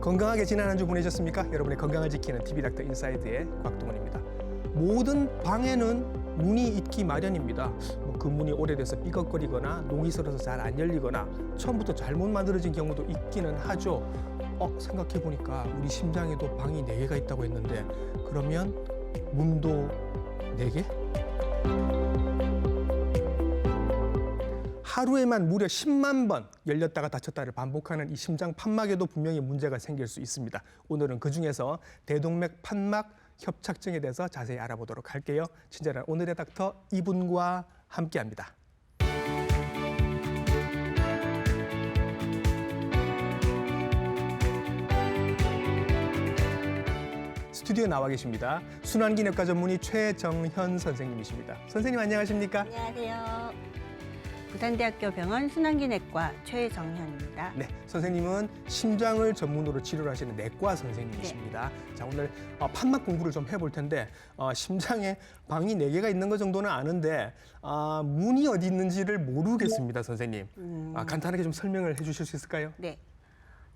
건강하게 지난 한 주 보내셨습니까? 여러분의 건강을 지키는 TV닥터 인사이드의 곽동원입니다. 모든 방에는 문이 있기 마련입니다. 그 문이 오래돼서 삐걱거리거나 녹이 슬어서 잘 안 열리거나 처음부터 잘못 만들어진 경우도 있기는 하죠. 생각해보니까 우리 심장에도 방이 4개가 있다고 했는데 그러면 문도 4개? 하루에만 무려 10만 번 열렸다가 닫혔다를 반복하는 이 심장 판막에도 분명히 문제가 생길 수 있습니다. 오늘은 그중에서 대동맥 판막 협착증에 대해서 자세히 알아보도록 할게요. 친절한 오늘의 닥터 이분과 함께합니다. 스튜디오에 나와 계십니다. 순환기내과 전문의 최정현 선생님이십니다. 선생님 안녕하십니까? 안녕하세요. 부산대학교 병원 순환기내과 최정현입니다. 네, 선생님은 심장을 전문으로 치료를 하시는 내과 선생님이십니다. 네. 자, 오늘 판막 공부를 좀 해볼 텐데 심장에 방이 4개가 있는 것 정도는 아는데 문이 어디 있는지를 모르겠습니다, 선생님. 간단하게 좀 설명을 해주실 수 있을까요? 네.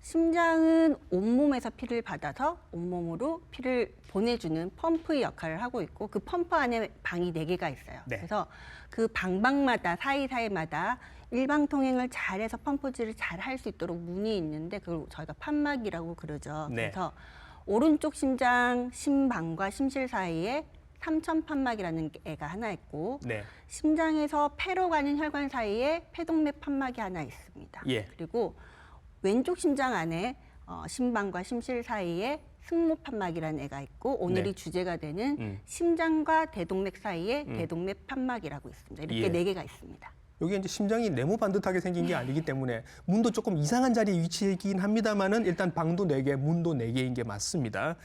심장은 온몸에서 피를 받아서 온몸으로 피를 보내주는 펌프의 역할을 하고 있고 그 펌프 안에 방이 4개가 있어요. 네. 그래서 그 방방마다 사이사이마다 일방통행을 잘해서 펌프질을 잘 할 수 있도록 문이 있는데 그걸 저희가 판막이라고 그러죠. 네. 그래서 오른쪽 심장 심방과 심실 사이에 삼천판막이라는 애가 하나 있고 네. 심장에서 폐로 가는 혈관 사이에 폐동맥 판막이 하나 있습니다. 예. 그리고 왼쪽 심장 안에 심방과 심실 사이에 승모판막이라는 애가 있고 오늘이 네. 주제가 되는 심장과 대동맥 사이에 대동맥 판막이라고 있습니다. 이렇게 예. 4개가 있습니다. 여기 이제 심장이 네모 반듯하게 생긴 게 아니기 때문에 문도 조금 이상한 자리에 위치해있긴 합니다만은 일단 방도 4개, 문도 4개인 게 맞습니다.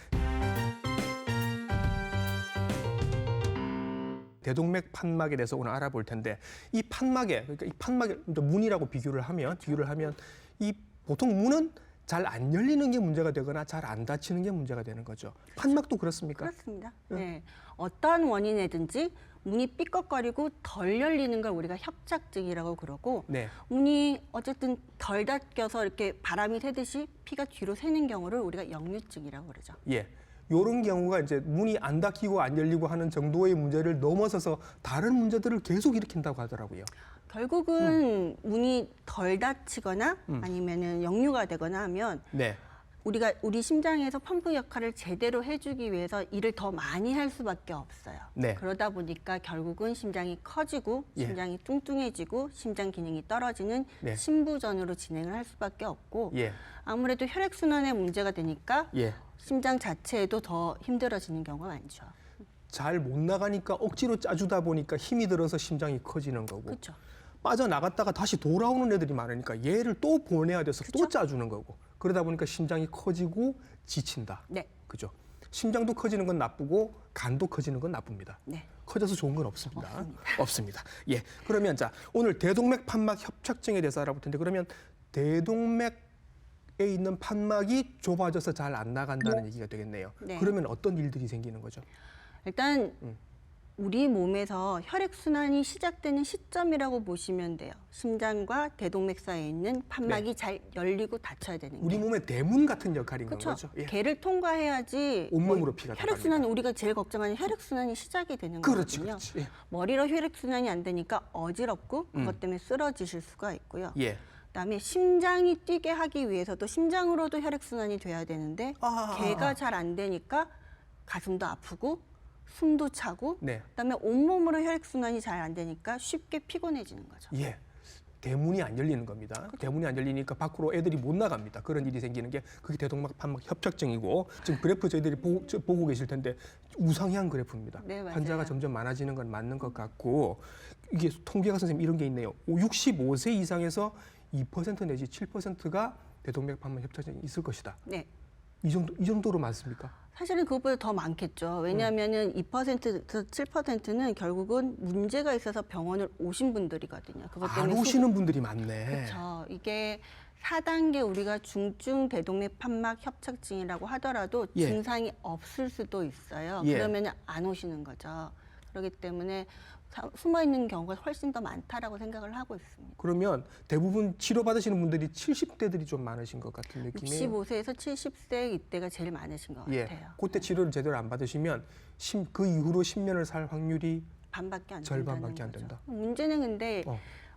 대동맥 판막에 대해서 오늘 알아볼 텐데 이 판막에 그러니까 이 판막을 문이라고 비교를 하면 이 보통 문은 잘 안 열리는 게 문제가 되거나 잘 안 닫히는 게 문제가 되는 거죠. 판막도 그렇습니까? 그렇습니다. 네. 어떠한 원인이든지 문이 삐걱거리고 덜 열리는 걸 우리가 협착증이라고 그러고 네. 문이 어쨌든 덜 닫혀서 이렇게 바람이 새듯이 피가 뒤로 새는 경우를 우리가 역류증이라고 그러죠. 예. 요런 경우가 이제 문이 안 닫히고 안 열리고 하는 정도의 문제를 넘어서서 다른 문제들을 계속 일으킨다고 하더라고요. 결국은 문이 덜 닫히거나 아니면은 역류가 되거나 하면 네. 우리 심장에서 펌프 역할을 제대로 해주기 위해서 일을 더 많이 할 수밖에 없어요. 네. 그러다 보니까 결국은 심장이 커지고 예. 심장이 뚱뚱해지고 심장 기능이 떨어지는 네. 심부전으로 진행을 할 수밖에 없고 예. 아무래도 혈액순환에 문제가 되니까 예. 심장 자체에도 더 힘들어지는 경우가 많죠. 잘 못 나가니까 억지로 짜주다 보니까 힘이 들어서 심장이 커지는 거고. 그렇죠. 빠져나갔다가 다시 돌아오는 애들이 많으니까 얘를 또 보내야 돼서 또 그쵸? 짜주는 거고. 그러다 보니까 심장이 커지고 지친다. 네. 그죠? 심장도 커지는 건 나쁘고 간도 커지는 건 나쁩니다. 네. 커져서 좋은 건 없습니다. 없습니다. 예. 그러면 자, 오늘 대동맥 판막 협착증에 대해서 알아볼 텐데 그러면 대동맥에 있는 판막이 좁아져서 잘 안 나간다는 얘기가 되겠네요. 네. 그러면 어떤 일들이 생기는 거죠? 일단 우리 몸에서 혈액순환이 시작되는 시점이라고 보시면 돼요. 심장과 대동맥 사이에 있는 판막이 네. 잘 열리고 닫혀야 되는 우리 게. 몸의 대문 같은 역할인 건 그렇죠. 거죠. 예. 걔를 통과해야지 온몸으로 피가 혈액순환 우리가 제일 걱정하는 혈액순환이 시작이 되는 그렇지, 거거든요. 그렇지. 예. 머리로 혈액순환이 안 되니까 어지럽고 그것 때문에 쓰러지실 수가 있고요. 예. 그다음에 심장이 뛰게 하기 위해서도 심장으로도 혈액순환이 돼야 되는데 걔가 잘 안 되니까 가슴도 아프고 숨도 차고 네. 그다음에 온몸으로 혈액순환이 잘 안 되니까 쉽게 피곤해지는 거죠. 예. 대문이 안 열리는 겁니다. 그렇죠. 대문이 안 열리니까 밖으로 애들이 못 나갑니다. 그런 일이 생기는 게 그게 대동맥 판막 협착증이고 지금 그래프 저희들이 보고 계실 텐데 우상향 그래프입니다. 네, 맞아요. 환자가 점점 많아지는 건 맞는 것 같고 이게 통계가 선생님 이런 게 있네요. 65세 이상에서 2% 내지 7%가 대동맥 판막 협착증이 있을 것이다. 네. 이 정도로 많습니까? 사실은 그것보다 더 많겠죠. 왜냐하면은 2%에서 7%는 결국은 문제가 있어서 병원을 오신 분들이거든요. 그것 안 때문에 오시는 분들이 많네. 그렇죠. 이게 4단계 우리가 중증 대동맥 판막 협착증이라고 하더라도 예. 증상이 없을 수도 있어요. 예. 그러면 안 오시는 거죠. 그렇기 때문에 숨어 있는 경우가 훨씬 더 많다라고 생각을 하고 있습니다. 그러면 대부분 치료받으시는 분들이 70대들이 좀 많으신 것 같은 느낌이에요. 65세에서 70세 이때가 제일 많으신 것 같아요. 그때 치료를 제대로 안 받으시면 그 이후로 10년을 살 확률이 반밖에 안 절반밖에 된다는 안 거죠. 된다. 문제는 근데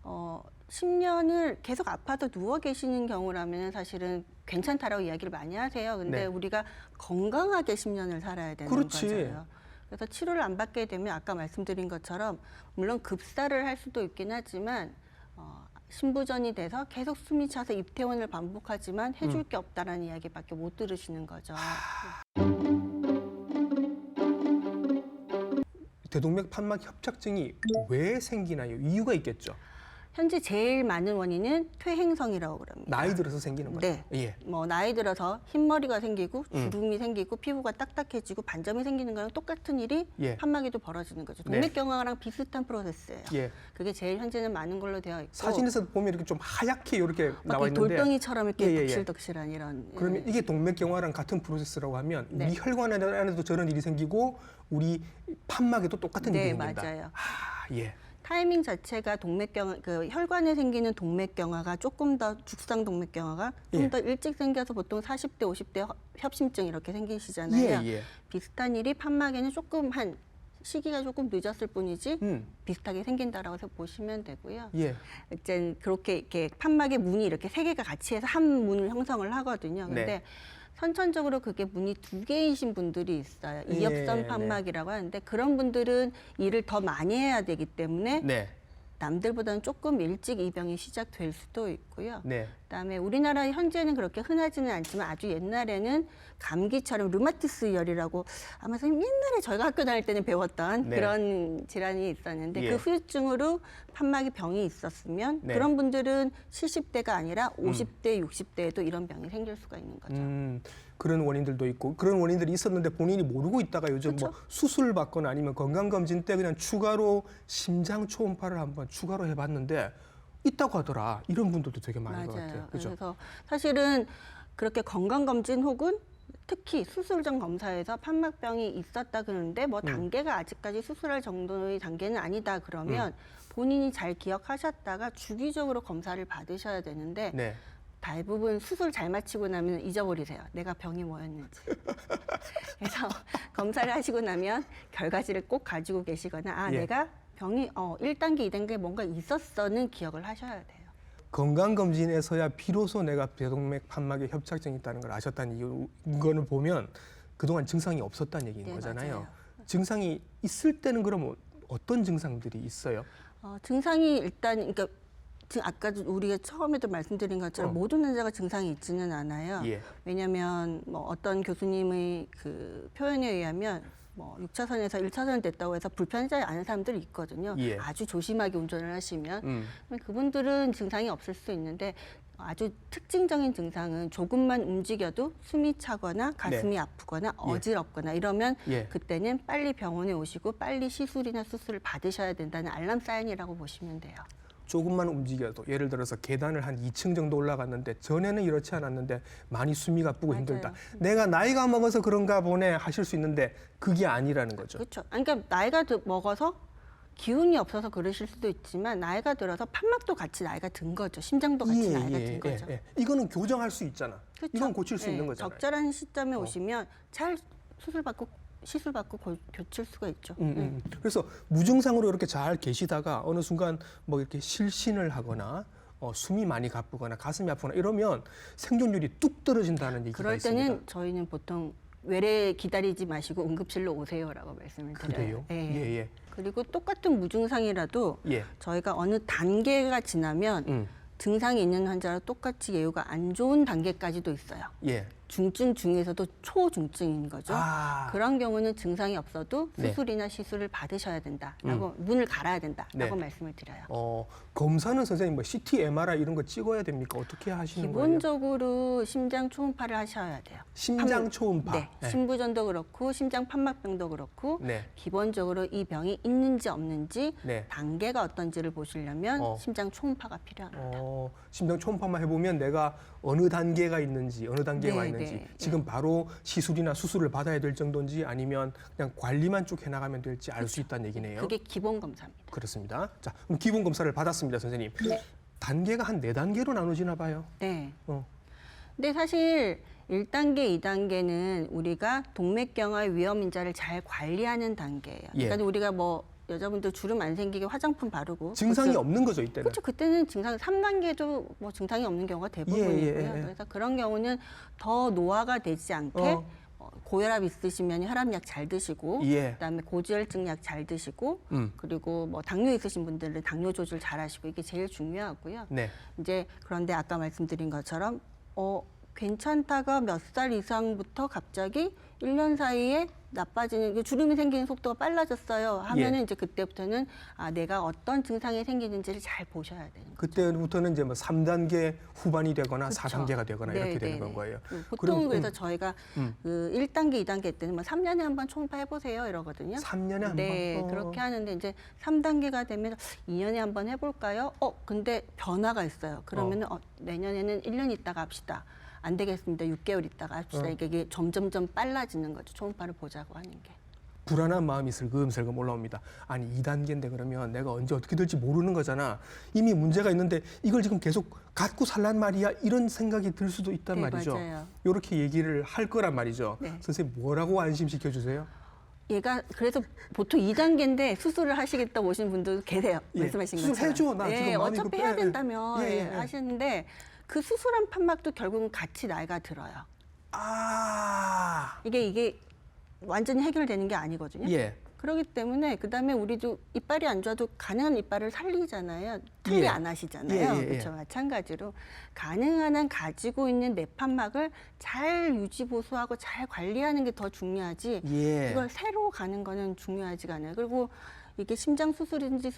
10년을 계속 아파서 누워 계시는 경우라면 사실은 괜찮다라고 이야기를 많이 하세요. 근데 네. 우리가 건강하게 10년을 살아야 되는 그렇지. 거죠. 그래서 치료를 안 받게 되면 아까 말씀드린 것처럼 물론 급사를 할 수도 있긴 하지만 신부전이 돼서 계속 숨이 차서 입퇴원을 반복하지만 해줄 게 없다라는 이야기밖에 못 들으시는 거죠. 대동맥 판막 협착증이 왜 생기나요? 이유가 있겠죠. 현재 제일 많은 원인은 퇴행성이라고 그럽니다. 나이 들어서 생기는 거죠. 네. 예. 뭐 나이 들어서 흰머리가 생기고 주름이 생기고 피부가 딱딱해지고 반점이 생기는 거랑 똑같은 일이 예. 판막에도 벌어지는 거죠. 네. 동맥경화랑 비슷한 프로세스예요. 예. 그게 제일 현재는 많은 걸로 되어 있고 사진에서 보면 이렇게 좀 하얗게 이렇게 막 나와 이렇게 있는데 돌덩이처럼 이렇게 예, 예, 예. 덕실덕실한 이런. 그러면 이게 동맥경화랑 같은 프로세스라고 하면 네. 우리 혈관 안에도 저런 일이 생기고 우리 판막에도 똑같은 네, 일이 생긴다. 맞아요. 예. 타이밍 자체가 혈관에 생기는 동맥경화가 조금 더 죽상 동맥경화가 좀 예. 더 일찍 생겨서 보통 40대, 50대 협심증 이렇게 생기시잖아요. 예. 비슷한 일이 판막에는 조금 시기가 조금 늦었을 뿐이지 비슷하게 생긴다라고 해서 보시면 되고요. 예. 어쨌든 그렇게 이렇게 판막의 문이 이렇게 세 개가 같이 해서 한 문을 형성을 하거든요. 근데 네. 선천적으로 그게 문이 두 개이신 분들이 있어요. 예, 이엽선 판막이라고 하는데 그런 분들은 일을 더 많이 해야 되기 때문에 네. 남들보다는 조금 일찍 이 병이 시작될 수도 있고요. 네. 그다음에 우리나라 현재는 그렇게 흔하지는 않지만 아주 옛날에는 감기처럼 르마티스 열이라고 아마 선생님 옛날에 저희가 학교 다닐 때는 배웠던 네. 그런 질환이 있었는데 예. 그 후유증으로 판막에 병이 있었으면 네. 그런 분들은 70대가 아니라 50대, 60대에도 이런 병이 생길 수가 있는 거죠. 그런 원인들도 있고 그런 원인들이 있었는데 본인이 모르고 있다가 요즘 뭐 수술 받거나 아니면 건강검진 때 그냥 추가로 심장 초음파를 한번 추가로 해봤는데 있다고 하더라. 이런 분들도 되게 많은 것 같아요. 그렇죠? 그래서 사실은 그렇게 건강검진 혹은 특히 수술 전 검사에서 판막병이 있었다 그러는데 뭐 단계가 아직까지 수술할 정도의 단계는 아니다 그러면 본인이 잘 기억하셨다가 주기적으로 검사를 받으셔야 되는데 네. 대부분 수술 잘 마치고 나면 잊어버리세요. 내가 병이 뭐였는지. 그래서 검사를 하시고 나면 결과지를 꼭 가지고 계시거나 예. 내가 병이 1단계, 2단계 뭔가 있었어는 기억을 하셔야 돼요. 건강검진에서야 비로소 내가 대동맥 판막에 협착증이 있다는 걸 아셨다는 이거를 보면 그동안 증상이 없었다는 얘기인 네, 거잖아요. 맞아요. 증상이 있을 때는 그럼 어떤 증상들이 있어요? 증상이 일단 그러니까 지금 아까 우리가 처음에도 말씀드린 것처럼 모든 환자가 증상이 있지는 않아요. 예. 왜냐하면 뭐 어떤 교수님의 그 표현에 의하면 뭐 6차선에서 1차선 됐다고 해서 불편하지 않은 사람들이 있거든요. 예. 아주 조심하게 운전을 하시면 그분들은 증상이 없을 수 있는데 아주 특징적인 증상은 조금만 움직여도 숨이 차거나 가슴이 아프거나 어지럽거나 이러면 예. 그때는 빨리 병원에 오시고 빨리 시술이나 수술을 받으셔야 된다는 알람 사인이라고 보시면 돼요. 조금만 움직여도 예를 들어서 계단을 한 2층 정도 올라갔는데 전에는 이렇지 않았는데 많이 숨이 가쁘고 맞아요. 힘들다. 내가 나이가 먹어서 그런가 보네 하실 수 있는데 그게 아니라는 거죠. 그렇죠. 그러니까 나이가 먹어서 기운이 없어서 그러실 수도 있지만 나이가 들어서 판막도 같이 나이가 든 거죠. 심장도 같이 나이가 든 거죠. 이거는 교정할 수 있잖아. 그렇죠? 이건 고칠 수 예, 있는 거잖아요. 적절한 시점에 오시면 잘 시술받고 고칠 수가 있죠. 그래서 무증상으로 이렇게 잘 계시다가 어느 순간 뭐 이렇게 실신을 하거나 숨이 많이 가쁘거나 가슴이 아프거나 이러면 생존율이 뚝 떨어진다는 얘기가 그럴 있습니다. 때는 저희는 보통 외래 기다리지 마시고 응급실로 오세요라고 말씀을 드려요. 그래요? 예. 그리고 똑같은 무증상이라도 예. 저희가 어느 단계가 지나면 증상이 있는 환자와 똑같이 예후가 안 좋은 단계까지도 있어요. 예. 중증 중에서도 초중증인 거죠. 그런 경우는 증상이 없어도 네. 수술이나 시술을 받으셔야 된다라고 문을 갈아야 된다라고 말씀을 드려요. 검사는 선생님 뭐 CT, MRI 이런 거 찍어야 됩니까? 어떻게 하시는 거예요? 기본적으로 심장 초음파를 하셔야 돼요. 심장 초음파. 네, 신부전도 그렇고 심장 판막병도 그렇고 네. 기본적으로 이 병이 있는지 없는지 네. 단계가 어떤지를 보시려면 심장 초음파가 필요합니다. 심장 초음파만 해보면 내가 어느 단계가 있는지 어느 단계에 와 네, 있는지 되는지 네. 지금 바로 시술이나 수술을 받아야 될 정도인지 아니면 그냥 관리만 쭉 해나가면 될지 알 수 있다는 얘기네요. 그게 기본 검사입니다. 그렇습니다. 자, 그럼 기본 검사를 받았습니다, 선생님. 네. 단계가 한 4단계로 나눠지나 봐요. 네. 어. 근데 사실 1단계, 2단계는 우리가 동맥경화 위험 인자를 잘 관리하는 단계예요. 예. 그러니까 우리가 뭐 여자분들 주름 안 생기게 화장품 바르고 증상이 그렇죠. 없는 거죠, 이때는. 그렇죠. 그때는 증상 3단계도 뭐 증상이 없는 경우가 대부분이고요. 예. 그래서 그런 경우는 더 노화가 되지 않게 고혈압 있으시면 혈압약 잘 드시고 예. 그다음에 고지혈증 약 잘 드시고 그리고 뭐 당뇨 있으신 분들은 당뇨 조절 잘 하시고 이게 제일 중요하고요. 네. 이제 그런데 아까 말씀드린 것처럼 괜찮다가 몇 살 이상부터 갑자기 1년 사이에 나빠지는 주름이 생기는 속도가 빨라졌어요 하면은 예. 이제 그때부터는 내가 어떤 증상이 생기는지를 잘 보셔야 되는 거죠. 그때부터는 이제 뭐 3단계 후반이 되거나 그쵸. 4단계가 되거나 네, 이렇게 네, 되는 건 네. 거예요. 보통 그래서 저희가 그 1단계, 2단계 때는 뭐 3년에 한 번 초음파 해보세요 이러거든요. 3년에 한 네, 번? 그렇게 하는데 이제 3단계가 되면 2년에 한 번 해볼까요? 근데 변화가 있어요. 그러면은 내년에는 1년 있다가 합시다. 안 되겠습니다. 6개월 있다가 합시다. 이게 점점점 빨라지는 거죠. 초음파를 보자고 하는 게. 불안한 마음이 슬금슬금 올라옵니다. 아니 2단계인데 그러면 내가 언제 어떻게 될지 모르는 거잖아. 이미 문제가 있는데 이걸 지금 계속 갖고 살란 말이야. 이런 생각이 들 수도 있단 네, 말이죠. 맞아요. 이렇게 얘기를 할 거란 말이죠. 네. 선생님 뭐라고 안심시켜 주세요? 얘가 그래서 보통 2단계인데 수술을 하시겠다고 오신 분도 계세요. 예, 말씀하신 수술 것처럼. 해줘. 나 지금 마음이 어차피 급해. 해야 된다며 예. 하시는데 그 수술한 판막도 결국은 같이 나이가 들어요. 이게 완전히 해결되는 게 아니거든요. 예. 그렇기 때문에 그다음에 우리도 이빨이 안 좋아도 가능한 이빨을 살리잖아요. 틀리 예. 안 하시잖아요. 예. 그렇죠. 마찬가지로 가능한 한 가지고 있는 내판막을 잘 유지 보수하고 잘 관리하는 게 더 중요하지. 예. 이걸 새로 가는 거는 중요하지가 않아요. 그리고 이게 심장 수술이든지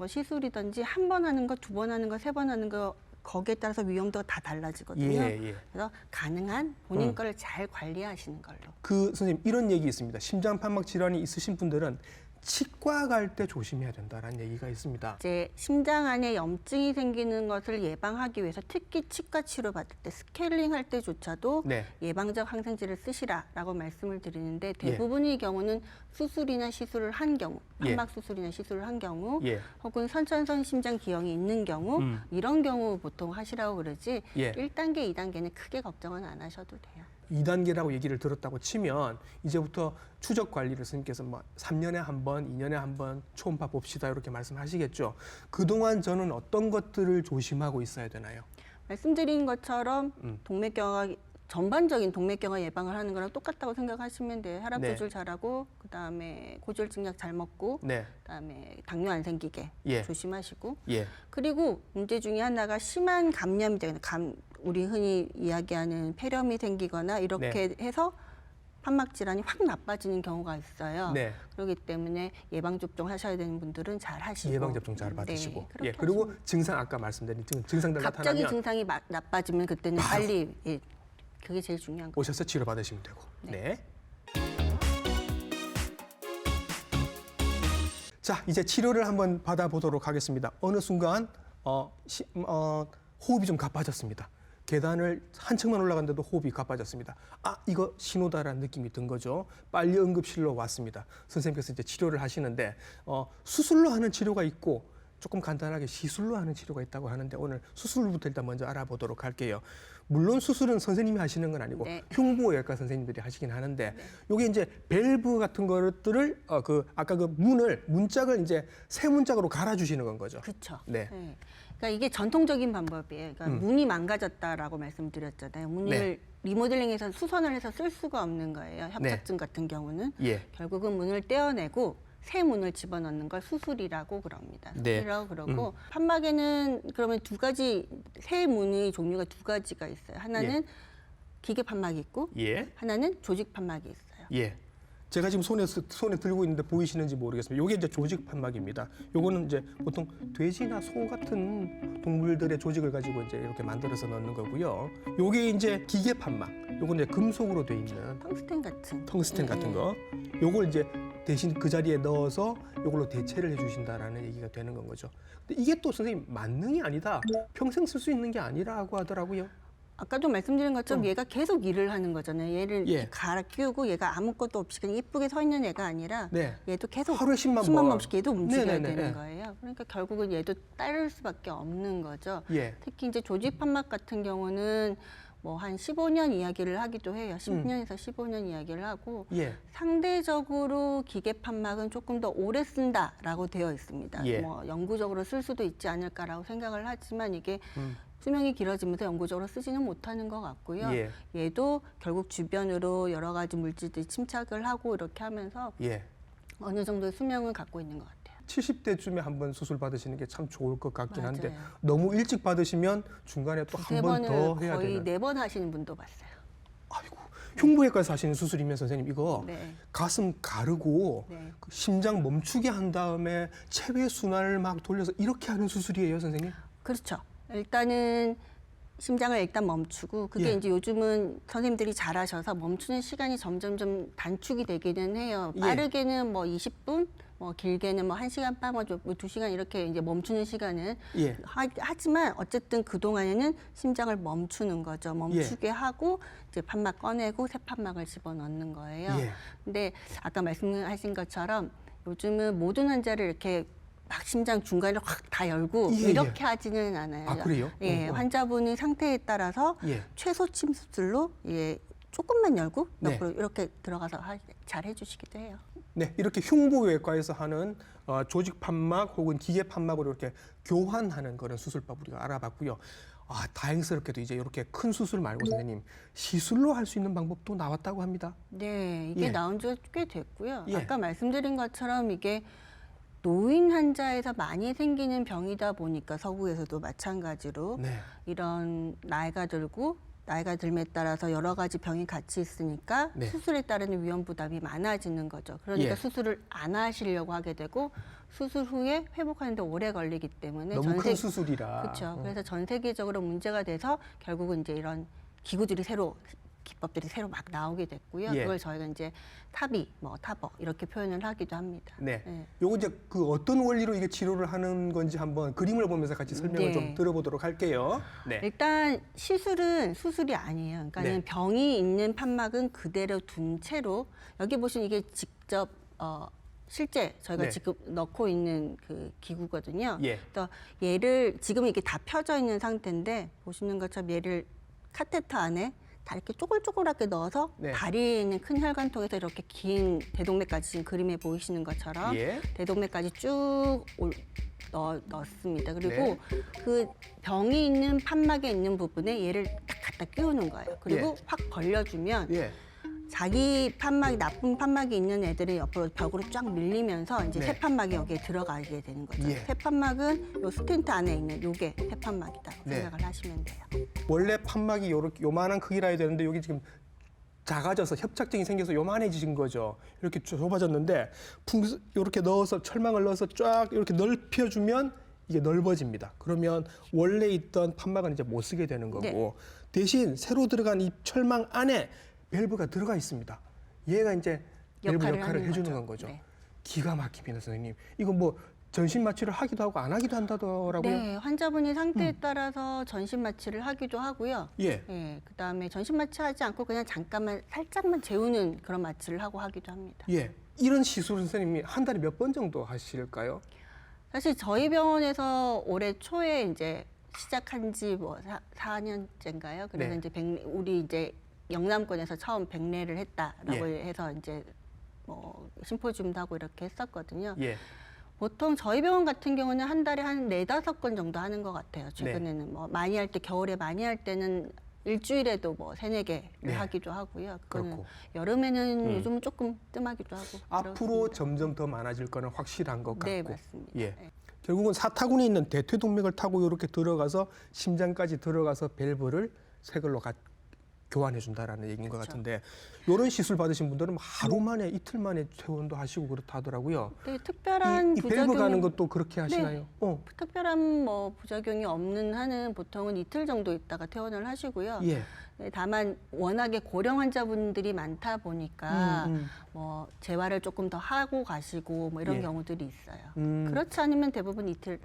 시술이든지 한 번 하는 거, 2번 하는 거, 3번 하는 거 거기에 따라서 위험도가 다 달라지거든요. 예. 그래서 가능한 본인 거를 잘 관리하시는 걸로. 그 선생님 이런 얘기 있습니다. 심장 판막 질환이 있으신 분들은 치과 갈 때 조심해야 된다라는 얘기가 있습니다. 이제 심장 안에 염증이 생기는 것을 예방하기 위해서 특히 치과 치료 받을 때 스케일링 할 때조차도 네. 예방적 항생제를 쓰시라라고 말씀을 드리는데 예. 대부분의 경우는 수술이나 시술을 한 경우, 예. 판막 수술이나 시술을 한 경우, 예. 혹은 선천성 심장 기형이 있는 경우 이런 경우 보통 하시라고 그러지 예. 1단계, 2단계는 크게 걱정은 안 하셔도 돼요. 2단계라고 얘기를 들었다고 치면 이제부터 추적 관리를 선생님께서 뭐 3년에 한 번, 2년에 한 번 초음파 봅시다 이렇게 말씀하시겠죠. 그동안 저는 어떤 것들을 조심하고 있어야 되나요? 말씀드린 것처럼 동맥경화 전반적인 동맥경화 예방을 하는 거랑 똑같다고 생각하시면 돼요. 혈압 네. 조절 잘하고 그다음에 고지혈증 약 잘 먹고 네. 그다음에 당뇨 안 생기게 예. 조심하시고 예. 그리고 문제 중에 하나가 심한 감염이 되거나 우리 흔히 이야기하는 폐렴이 생기거나 이렇게 해서 판막 질환이 확 나빠지는 경우가 있어요. 네. 그렇기 때문에 예방 접종 하셔야 되는 분들은 잘 하시고 예방 접종 잘 받으시고. 그렇게 예. 그리고 하시면 증상 아까 말씀드린 증상들 갑자기 나타나면 증상이 나빠지면 그때는 빨리 그게 제일 중요한 거. 오셔서 치료 받으시면 되고. 네. 자, 이제 치료를 한번 받아보도록 하겠습니다. 어느 순간 호흡이 좀 가빠졌습니다. 계단을 한층만 올라갔는데도 호흡이 가빠졌습니다. 이거 신호다라는 느낌이 든 거죠. 빨리 응급실로 왔습니다. 선생님께서 이제 치료를 하시는데 수술로 하는 치료가 있고 조금 간단하게 시술로 하는 치료가 있다고 하는데 오늘 수술부터 일단 먼저 알아보도록 할게요. 물론 수술은 선생님이 하시는 건 아니고 네. 흉부외과 선생님들이 하시긴 하는데 요게 이제 밸브 같은 것들을 아까 그 문짝을 이제 새 문짝으로 갈아주시는 건 거죠. 그렇죠. 네. 그러니까 이게 전통적인 방법이에요. 그러니까 문이 망가졌다라고 말씀드렸잖아요. 문을 네. 리모델링해서 수선을 해서 쓸 수가 없는 거예요. 협착증 같은 경우는 예. 결국은 문을 떼어내고 새 문을 집어넣는 걸 수술이라고 그럽니다. 네. 수술이라고 그러고 판막에는 그러면 새 문의 종류가 2가지가 있어요. 하나는 기계 판막이 있고 예. 하나는 조직 판막이 있어요. 예. 제가 지금 손에 들고 있는데 보이시는지 모르겠습니다. 요게 이제 조직 판막입니다. 요거는 이제 보통 돼지나 소 같은 동물들의 조직을 가지고 이제 이렇게 만들어서 넣는 거고요. 요게 이제 기계 판막. 요거는 이제 금속으로 돼 있는 텅스텐 같은 거. 요걸 이제 대신 그 자리에 넣어서 요걸로 대체를 해주신다라는 얘기가 되는 건 거죠. 근데 이게 또 선생님 만능이 아니다. 평생 쓸 수 있는 게 아니라고 하더라고요. 아까도 말씀드린 것처럼 얘가 계속 일을 하는 거잖아요. 얘를 예. 이렇게 갈아 끼우고 얘가 아무것도 없이 그냥 이쁘게 서 있는 애가 아니라 네. 얘도 계속 하루에 10만 10만 번. 번씩 얘도 움직여야 네네네. 되는 예. 거예요. 그러니까 결국은 얘도 따를 수밖에 없는 거죠. 예. 특히 이제 조직 판막 같은 경우는 뭐 한 15년 이야기를 하기도 해요. 10년에서 15년 이야기를 하고 예. 상대적으로 기계 판막은 조금 더 오래 쓴다라고 되어 있습니다. 예. 뭐 영구적으로 쓸 수도 있지 않을까라고 생각을 하지만 이게 음. 수명이 길어지면서 영구적으로 쓰지는 못하는 것 같고요. 예. 얘도 결국 주변으로 여러 가지 물질들이 침착을 하고 이렇게 하면서 예. 어느 정도의 수명을 갖고 있는 것 같아요. 70대쯤에 한번 수술 받으시는 게 참 좋을 것 같긴 한데 맞아요. 너무 일찍 받으시면 중간에 또 한 세 번 번을 더 해야 거의 되는. 4번 하시는 분도 봤어요. 아이고, 흉부외과에서 하시는 수술이면 선생님 이거 네. 가슴 가르고 네. 그 심장 멈추게 한 다음에 체외 순환을 막 돌려서 이렇게 하는 수술이에요, 선생님? 그렇죠. 일단은 심장을 일단 멈추고 그게 예. 이제 요즘은 선생님들이 잘하셔서 멈추는 시간이 점점 단축이 되기는 해요. 예. 빠르게는 뭐 20분, 뭐 길게는 뭐 1시간 반, 뭐 2시간 이렇게 이제 멈추는 시간은 예. 하지만 어쨌든 그 동안에는 심장을 멈추는 거죠. 멈추게 예. 하고 이제 판막 꺼내고 새 판막을 집어넣는 거예요. 예. 근데 아까 말씀하신 것처럼 요즘은 모든 환자를 이렇게 막 심장 중간을 확 다 열고 예, 이렇게 하지는 않아요. 아, 그래요? 예, 환자분의 상태에 따라서 예. 최소 침 수술로 예, 조금만 열고 네. 옆으로 이렇게 들어가서 잘 해주시기도 해요. 네, 이렇게 흉부외과에서 하는 조직 판막 혹은 기계 판막으로 이렇게 교환하는 그런 수술법 우리가 알아봤고요. 아, 다행스럽게도 이제 이렇게 큰 수술 말고 선생님 시술로 할 수 있는 방법도 나왔다고 합니다. 네, 이게 예. 나온 지가 꽤 됐고요. 예. 아까 말씀드린 것처럼 이게 노인 환자에서 많이 생기는 병이다 보니까 서구에서도 마찬가지로 네. 이런 나이가 들에 따라서 여러 가지 병이 같이 있으니까 네. 수술에 따르는 위험 부담이 많아지는 거죠. 그러니까 예. 수술을 안 하시려고 하게 되고 수술 후에 회복하는데 오래 걸리기 때문에 너무 큰 수술이라. 그렇죠. 그래서 전 세계적으로 문제가 돼서 결국은 이제 이런 기구들이 기법들이 새로 막 나오게 됐고요. 예. 그걸 저희가 이제 타비, 뭐 타버 이렇게 표현을 하기도 합니다. 네. 네. 요거 이제 그 어떤 원리로 이게 치료를 하는 건지 한번 그림을 보면서 같이 설명을 네. 좀 들어보도록 할게요. 네. 일단 시술은 수술이 아니에요. 그러니까는 네. 병이 있는 판막은 그대로 둔 채로 여기 보시면 이게 직접 실제 저희가 네. 지금 넣고 있는 그 기구거든요. 예. 그래서 얘를 지금 이게 다 펴져 있는 상태인데 보시는 것처럼 얘를 카테터 안에 다 이렇게 쪼글쪼글하게 넣어서 네. 다리에 있는 큰 혈관통에서 이렇게 긴 대동맥까지 지금 그림에 보이시는 것처럼 예. 대동맥까지 쭉 넣습니다. 그리고 네. 그 병이 있는 판막에 있는 부분에 얘를 딱 갖다 끼우는 거예요. 그리고 예. 확 벌려주면 예. 자기 판막이 나쁜 판막이 있는 애들이 옆으로 벽으로 쫙 밀리면서 이제 네. 새 판막이 여기에 들어가게 되는 거죠. 예. 새 판막은 요 스텐트 안에 있는 요게 새 판막이다 네. 생각을 하시면 돼요. 원래 판막이 요렇게 요만한 크기라 해야 되는데 여기 지금 작아져서 협착증이 생겨서 요만해지신 거죠. 이렇게 좁아졌는데 이렇게 넣어서 철망을 넣어서 쫙 이렇게 넓혀주면 이게 넓어집니다. 그러면 원래 있던 판막은 이제 못 쓰게 되는 거고 네. 대신 새로 들어간 이 철망 안에 밸브가 들어가 있습니다. 얘가 이제 밸브 역할을 하는 해주는 건 거죠. 네. 기가 막힙니다, 선생님. 이거 뭐 전신 마취를 하기도 하고 안 하기도 한다더라고요. 네, 환자분이 상태에 따라서 전신 마취를 하기도 하고요. 예. 예, 그다음에 전신 마취하지 않고 그냥 잠깐만 살짝만 재우는 그런 마취를 하기도 합니다. 예. 이런 시술은 선생님이 한 달에 몇 번 정도 하실까요? 사실 저희 병원에서 올해 초에 이제 시작한 지 뭐 4년째인가요? 그래서 네. 이제 우리 이제 영남권에서 처음 백례를 했다라고 예. 해서 이제 뭐 심포지움도 하고 이렇게 했었거든요. 예. 보통 저희 병원 같은 경우는 한 달에 한 4-5건 정도 하는 것 같아요. 네. 최근에는 뭐 많이 할 때 겨울에 많이 할 때는 일주일에도 뭐 3-4개를 네. 하기도 하고요. 그거는 그렇고. 여름에는 요즘은 조금 뜸하기도 하고. 앞으로 그렇습니다. 점점 더 많아질 거는 확실한 것 같고. 네, 맞습니다. 예. 네. 결국은 사타구니 있는 대퇴동맥을 타고 이렇게 들어가서 심장까지 들어가서 밸브를 새 걸로 교환해 준다라는 얘기인 것 그렇죠. 같은데 이런 시술 받으신 분들은 하루 만에 이틀 만에 퇴원도 하시고 그렇다 하더라고요. 되게 특별한 이 밸브 부작용이 가는 것도 그렇게 하시나요? 네. 특별한 뭐 부작용이 없는 한은 보통은 이틀 정도 있다가 퇴원을 하시고요. 예. 네, 다만 워낙에 고령 환자분들이 많다 보니까 뭐 재활을 조금 더 하고 가시고 뭐 이런 예. 경우들이 있어요. 음. 그렇지 않으면 대부분 이틀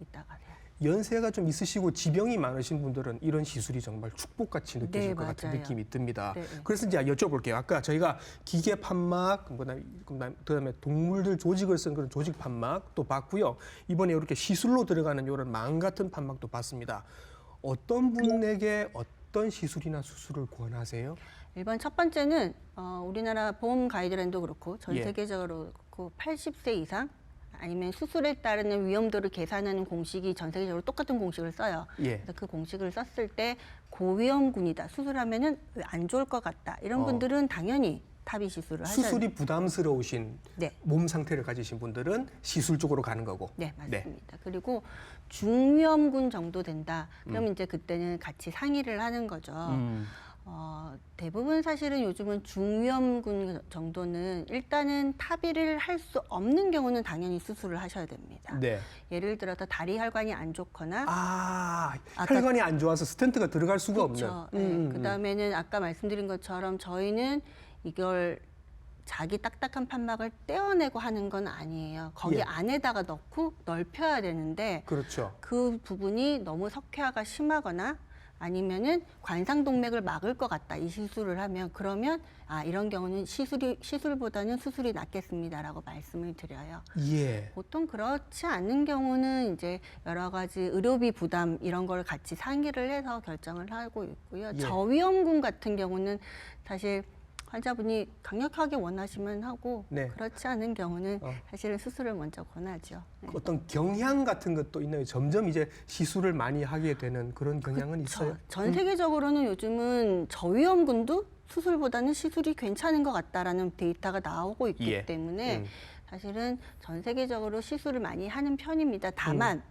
있다가 돼요. 연세가 좀 있으시고 지병이 많으신 분들은 이런 시술이 정말 축복같이 느껴질 네, 것 같은 맞아요. 느낌이 듭니다. 네. 그래서 이제 여쭤볼게요. 아까 저희가 기계 판막, 그다음에 동물들 조직을 쓴 그런 조직 판막도 봤고요. 이번에 이렇게 시술로 들어가는 이런 망 같은 판막도 봤습니다. 어떤 분에게 어떤 시술이나 수술을 권하세요? 일반 첫 번째는 우리나라 보험 가이드라인도 그렇고 전 예. 세계적으로 그렇고 80세 이상 아니면 수술에 따르는 위험도를 계산하는 공식이 전 세계적으로 똑같은 공식을 써요. 예. 그래서 그 공식을 썼을 때 고위험군이다. 수술하면은 안 좋을 것 같다. 이런 분들은 당연히 탑이 시술을 하셔야 돼요. 수술이 부담스러우신 네. 몸 상태를 가지신 분들은 시술 쪽으로 가는 거고. 네, 맞습니다. 그리고 중위험군 정도 된다. 그러면 이제 그때는 같이 상의를 하는 거죠. 대부분 사실은 요즘은 중위험군 정도는 일단은 탑의를 할 수 없는 경우는 당연히 수술을 하셔야 됩니다. 네. 예를 들어서 다리 혈관이 안 좋거나 아까- 혈관이 안 좋아서 스텐트가 들어갈 수가 그렇죠. 없는. 그다음에는 아까 말씀드린 것처럼 저희는 이걸 자기 딱딱한 판막을 떼어내고 하는 건 아니에요. 거기 예. 안에다가 넣고 넓혀야 되는데 그렇죠. 그 부분이 너무 석회화가 심하거나 아니면은 관상동맥을 막을 것 같다. 이 시술을 하면 그러면 이런 경우는 시술보다는 수술이 낫겠습니다라고 말씀을 드려요. 예. 보통 그렇지 않은 경우는 이제 여러 가지 의료비 부담 이런 걸 같이 상의를 해서 결정을 하고 있고요. 예. 저위험군 같은 경우는 사실 환자분이 강력하게 원하시면 하고 네. 그렇지 않은 경우는 사실은 수술을 먼저 권하죠. 네. 어떤 경향 같은 것도 있나요? 점점 이제 시술을 많이 하게 되는 그런 경향은 있어요. 전 세계적으로는 요즘은 저위험군도 수술보다는 시술이 괜찮은 것 같다라는 데이터가 나오고 있기 예. 때문에 사실은 전 세계적으로 시술을 많이 하는 편입니다. 다만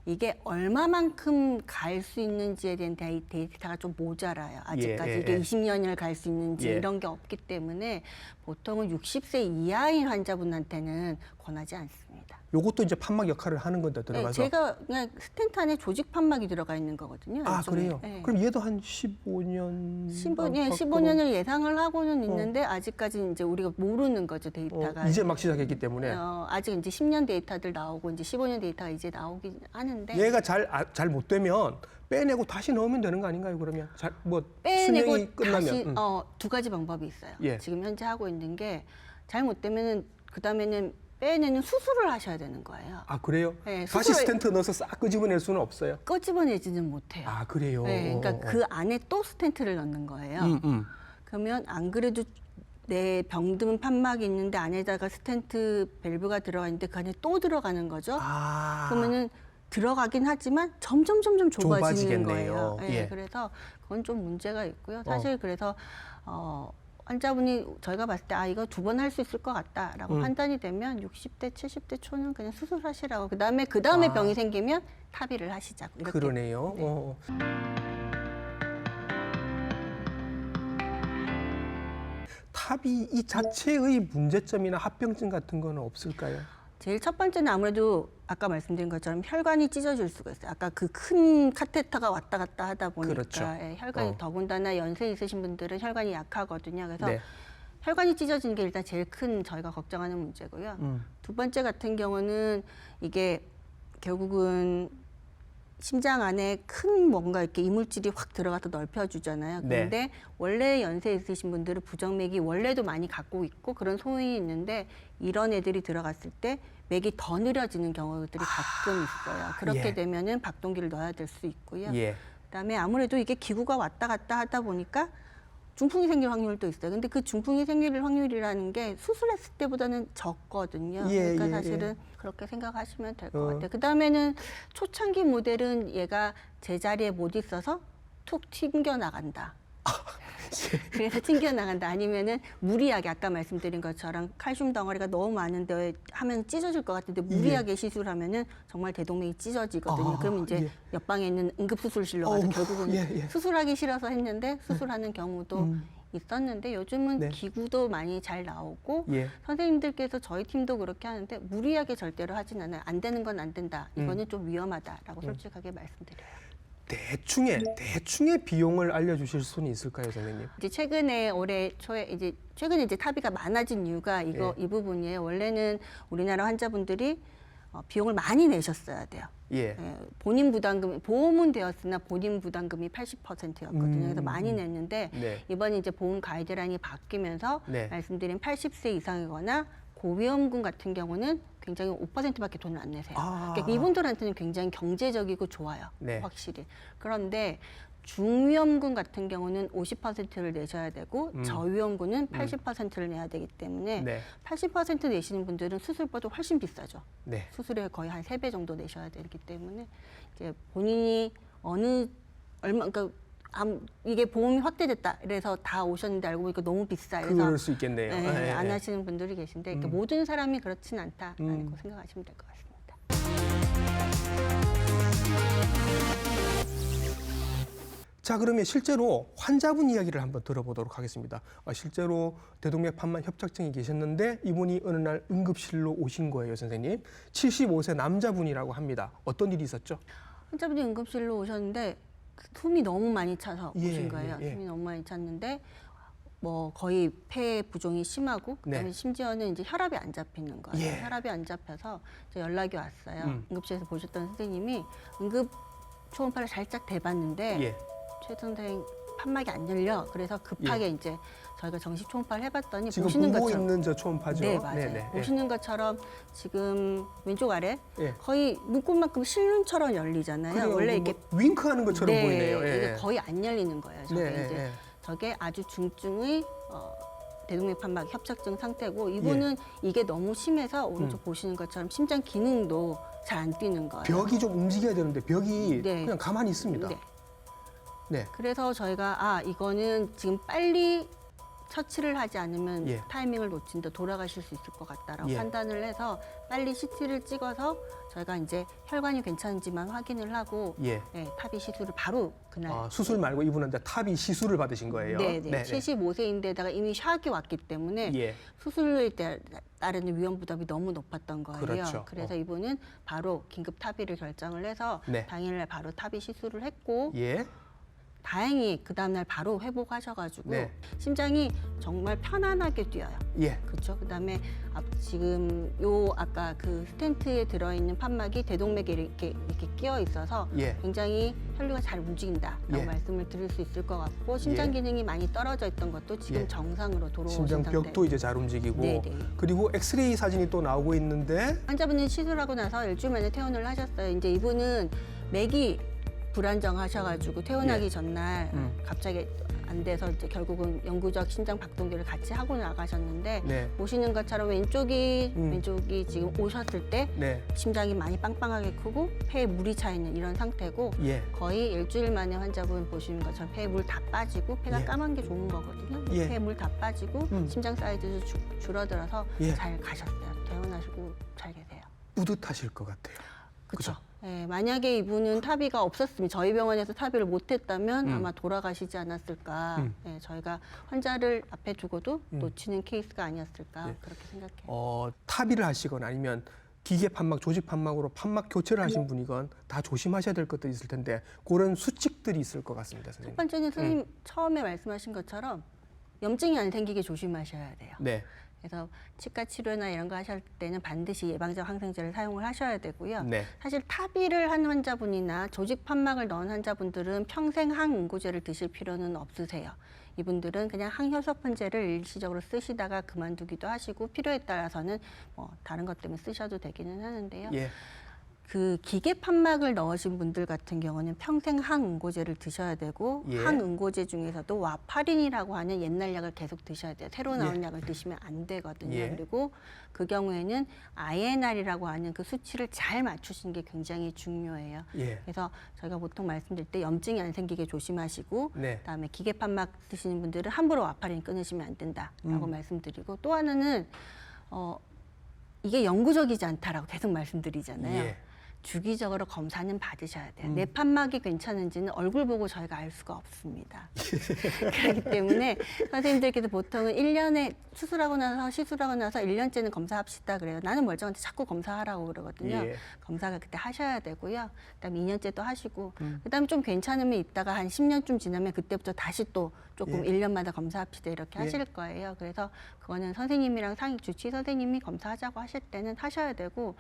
이게 얼마만큼 갈 수 있는지에 대한 데이터가 좀 모자라요. 아직까지 예, 예, 이게 예. 20년을 갈 수 있는지 예. 이런 게 없기 때문에 보통은 60세 이하인 환자분한테는 권하지 않습니다. 요것도 이제 판막 역할을 하는 건데 네, 들어가서. 제가 그냥 스텐트 안에 조직 판막이 들어가 있는 거거든요. 요즘에. 그래요? 네. 그럼 얘도 한 15년 15년을 예상을 하고는 있는데 아직까지 이제 우리가 모르는 거죠 데이터가. 이제 막 시작했기 때문에 아직 이제 10년 데이터들 나오고 이제 15년 데이터가 이제 나오긴 하는데 얘가 잘 못 되면 빼내고 다시 넣으면 되는 거 아닌가요? 그러면 수명이 빼내고 끝나면 다시 두 가지 방법이 있어요. 예. 지금 현재 하고 있는 게 잘못되면은 그다음에는 빼내는 수술을 하셔야 되는 거예요. 그래요? 네, 다시 수술을- 스텐트 넣어서 싹 끄집어낼 수는 없어요. 끄집어내지는 못해요. 그래요? 네, 그러니까 그 안에 또 스텐트를 넣는 거예요. 그러면 안 그래도 내 병든 판막이 있는데 안에다가 스텐트 밸브가 들어가 있는데 그 안에 또 들어가는 거죠. 그러면은 들어가긴 하지만 점점 좁아지는 좁아지겠네요. 거예요. 네, 예. 그래서 그건 좀 문제가 있고요. 사실 그래서 환자분이 저희가 봤을 때 이거 2번 할 수 있을 것 같다라고 판단이 되면 60대, 70대 초는 그냥 수술하시라고 그다음에 병이 생기면 탑의를 하시자고 이렇게. 그러네요. 네. 탑이 이 자체의 문제점이나 합병증 같은 거는 없을까요? 제일 첫 번째는 아무래도 아까 말씀드린 것처럼 혈관이 찢어질 수가 있어요. 아까 그 큰 카테터가 왔다 갔다 하다 보니까 그렇죠. 혈관이 더군다나 연세 있으신 분들은 혈관이 약하거든요. 그래서 네. 혈관이 찢어지는 게 일단 제일 큰 저희가 걱정하는 문제고요. 두 번째 같은 경우는 이게 결국은 심장 안에 큰 뭔가 이렇게 이물질이 확 들어가서 넓혀주잖아요. 네. 그런데 원래 연세 있으신 분들은 부정맥이 원래도 많이 갖고 있고 그런 소인이 있는데 이런 애들이 들어갔을 때 맥이 더 느려지는 경우들이 가끔 있어요. 그렇게 예. 되면은 박동기를 넣어야 될 수 있고요. 예. 그다음에 아무래도 이게 기구가 왔다 갔다 하다 보니까 중풍이 생길 확률도 있어요. 근데 그 중풍이 생길 확률이라는 게 수술했을 때보다는 적거든요. 예, 그러니까 예, 사실은 그렇게 생각하시면 될 것 같아요. 그다음에는 초창기 모델은 얘가 제자리에 못 있어서 툭 튕겨 나간다. 그래서 튕겨 나간다. 아니면은 무리하게 아까 말씀드린 것처럼 칼슘 덩어리가 너무 많은데 하면 찢어질 것 같은데 무리하게 시술하면은 정말 대동맥이 찢어지거든요. 그럼 이제 옆방에 있는 응급수술실로 가서 결국은 수술하기 싫어서 했는데 수술하는 경우도 있었는데 요즘은 네. 기구도 많이 잘 나오고 예. 선생님들께서 저희 팀도 그렇게 하는데 무리하게 절대로 하진 않아요. 안 되는 건 안 된다. 이거는 좀 위험하다라고 솔직하게 말씀드려요. 대충의 비용을 알려주실 수는 있을까요, 선생님? 이제 최근에 올해 초에 최근에 탑의가 많아진 이유가 이 부분이에요. 원래는 우리나라 환자분들이 비용을 많이 내셨어야 돼요. 예. 본인 부담금, 보험은 되었으나 본인 부담금이 80%였거든요. 그래서 많이 냈는데 네. 이번에 이제 보험 가이드라인이 바뀌면서 네. 말씀드린 80세 이상이거나 고위험군 같은 경우는 굉장히 5%밖에 돈을 안 내세요. 아. 그러니까 이분들한테는 굉장히 경제적이고 좋아요. 네. 확실히. 그런데 중위험군 같은 경우는 50%를 내셔야 되고 저위험군은 80%를 내야 되기 때문에 네. 80% 내시는 분들은 수술보다 훨씬 비싸죠. 네. 수술에 거의 한 3배 정도 내셔야 되기 때문에 이제 본인이 얼마 그러니까 이게 보험이 확대됐다. 그래서 다 오셨는데 알고 보니까 너무 비싸. 그래서 그럴 수 있겠네요. 네, 예, 안 예. 하시는 분들이 계신데 그러니까 모든 사람이 그렇진 않다라고 생각하시면 될 것 같습니다. 자, 그러면 실제로 환자분 이야기를 한번 들어보도록 하겠습니다. 실제로 대동맥 판막 협착증이 계셨는데 이분이 어느 날 응급실로 오신 거예요, 선생님. 75세 남자분이라고 합니다. 어떤 일이 있었죠? 환자분이 응급실로 오셨는데 숨이 너무 많이 차서 예, 오신 거예요. 예, 예. 숨이 너무 많이 찼는데 뭐 거의 폐 부종이 심하고 그다음에 네. 심지어는 이제 혈압이 안 잡히는 거예요. 예. 혈압이 안 잡혀서 이제 연락이 왔어요. 응급실에서 보셨던 선생님이 응급 초음파를 살짝 대봤는데 예. 최 선생 판막이 안 열려. 그래서 급하게 이제 저희가 정식 초음파를 해봤더니 지금 보시는 보고 것처럼 있는 저 초음파죠? 네, 맞아요. 네네. 예. 보시는 것처럼 지금 왼쪽 아래 예. 거의 눈곱만큼 실눈처럼 열리잖아요. 그래요. 원래 뭐 이렇게 윙크하는 것처럼 보이네요. 예. 이게 거의 안 열리는 거예요. 저게 네, 이제 예. 저게 아주 중증의 대동맥 판막 협착증 상태고 이분은 이게 너무 심해서 오른쪽 보시는 것처럼 심장 기능도 잘 안 뛰는 거예요. 벽이 좀 움직여야 되는데 벽이 네. 그냥 가만히 있습니다. 네. 네. 그래서 저희가 이거는 지금 빨리 처치를 하지 않으면 예. 타이밍을 놓친다 돌아가실 수 있을 것 같다라고 예. 판단을 해서 빨리 CT를 찍어서 저희가 이제 혈관이 괜찮은지만 확인을 하고 예. 탑이 시술을 바로 그날 수술 말고 이분한테 탑이 시술을 받으신 거예요. 네네. 75세인데다가 이미 샥이 왔기 때문에 예. 수술에 따르는 위험 부담이 너무 높았던 거예요. 그렇죠. 그래서 이분은 바로 긴급 탑의를 결정을 해서 네. 당일날 바로 탑의 시술을 했고 예. 다행히 그 다음날 바로 회복하셔가지고 네. 심장이 정말 편안하게 뛰어요. 예. 그렇죠. 그다음에 지금 아까 그 스텐트에 들어있는 판막이 대동맥에 이렇게 끼어 있어서 예. 굉장히 혈류가 잘 움직인다라고 예. 말씀을 드릴 수 있을 것 같고 심장 예. 기능이 많이 떨어져 있던 것도 지금 예. 정상으로 돌아오신 심장벽도 상태. 이제 잘 움직이고 네네. 그리고 엑스레이 사진이 또 나오고 있는데 환자분이 시술하고 나서 일주일 만에 퇴원을 하셨어요. 이제 이분은 맥이 불안정하셔가지고 퇴원하기 예. 전날 갑자기 안 돼서 이제 결국은 영구적 심장 박동기를 같이 하고 나가셨는데 네. 보시는 것처럼 왼쪽이 지금 오셨을 때 네. 심장이 많이 빵빵하게 크고 폐에 물이 차 있는 이런 상태고 예. 거의 일주일 만에 환자분 보시는 것처럼 폐에 물 다 빠지고 폐가 예. 까만 게 좋은 거거든요. 예. 폐에 물 다 빠지고 심장 사이즈도 줄어들어서 예. 잘 가셨어요. 퇴원하시고 잘 계세요. 뿌듯하실 것 같아요. 그렇죠. 네, 만약에 이분은 탑의가 없었으면 저희 병원에서 탑의를 못했다면 아마 돌아가시지 않았을까. 네, 저희가 환자를 앞에 두고도 놓치는 케이스가 아니었을까 네. 그렇게 생각해요. 탑의를 하시거나 아니면 기계 판막, 조직 판막으로 판막 교체를 하신 분이건 다 조심하셔야 될 것도 있을 텐데 그런 수칙들이 있을 것 같습니다, 첫 선생님. 번째는 선생님 처음에 말씀하신 것처럼 염증이 안 생기게 조심하셔야 돼요. 네. 그래서 치과 치료나 이런 거 하실 때는 반드시 예방적 항생제를 사용을 하셔야 되고요. 네. 사실 탑의를 한 환자분이나 조직 판막을 넣은 환자분들은 평생 항응고제를 드실 필요는 없으세요. 이분들은 그냥 항효소판제를 일시적으로 쓰시다가 그만두기도 하시고 필요에 따라서는 뭐 다른 것 때문에 쓰셔도 되기는 하는데요. 예. 그 기계 판막을 넣으신 분들 같은 경우는 평생 항응고제를 드셔야 되고 예. 항응고제 중에서도 와파린이라고 하는 옛날 약을 계속 드셔야 돼요. 새로 나온 예. 약을 드시면 안 되거든요. 예. 그리고 그 경우에는 INR이라고 하는 그 수치를 잘 맞추시는 게 굉장히 중요해요. 예. 그래서 저희가 보통 말씀드릴 때 염증이 안 생기게 조심하시고 네. 그다음에 기계 판막 쓰시는 분들은 함부로 와파린 끊으시면 안 된다라고 말씀드리고 또 하나는 이게 영구적이지 않다라고 계속 말씀드리잖아요. 예. 주기적으로 검사는 받으셔야 돼요. 내 판막이 괜찮은지는 얼굴 보고 저희가 알 수가 없습니다. 그렇기 때문에 선생님들께서 보통은 1년에 시술하고 나서 1년째는 검사합시다 그래요. 나는 멀쩡한데 자꾸 검사하라고 그러거든요. 예. 검사가 그때 하셔야 되고요. 그다음에 2년째 또 하시고 그다음에 좀 괜찮으면 있다가 한 10년쯤 지나면 그때부터 다시 또 조금 예. 1년마다 검사합시다 이렇게 예. 하실 거예요. 그래서 그거는 선생님이랑 주치 선생님이 검사하자고 하실 때는 하셔야 되고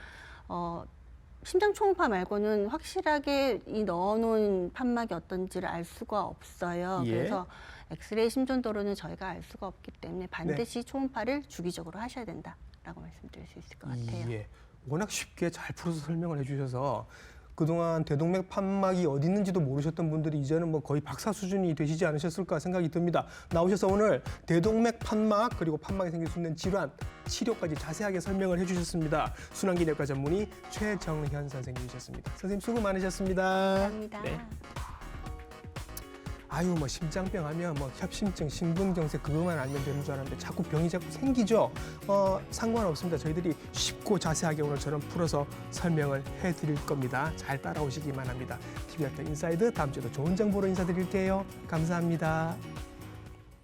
심장 초음파 말고는 확실하게 이 넣어놓은 판막이 어떤지를 알 수가 없어요. 예. 그래서 엑스레이 심전도로는 저희가 알 수가 없기 때문에 반드시 초음파를 주기적으로 하셔야 된다라고 말씀드릴 수 있을 것 같아요. 예. 워낙 쉽게 잘 풀어서 설명을 해주셔서 그동안 대동맥 판막이 어디 있는지도 모르셨던 분들이 이제는 뭐 거의 박사 수준이 되시지 않으셨을까 생각이 듭니다. 나오셔서 오늘 대동맥 판막 그리고 판막이 생길 수 있는 질환, 치료까지 자세하게 설명을 해주셨습니다. 순환기내과 전문의 최정현 선생님이셨습니다. 선생님 수고 많으셨습니다. 감사합니다. 네. 아유 뭐 심장병 하면 뭐 협심증, 심근경색 그것만 알면 되는 줄 알았는데 자꾸 병이 자꾸 생기죠. 상관없습니다. 저희들이 쉽고 자세하게 오늘처럼 풀어서 설명을 해드릴 겁니다. 잘 따라오시기만 합니다. TV학교 인사이드 다음 주에도 좋은 정보로 인사드릴게요. 감사합니다.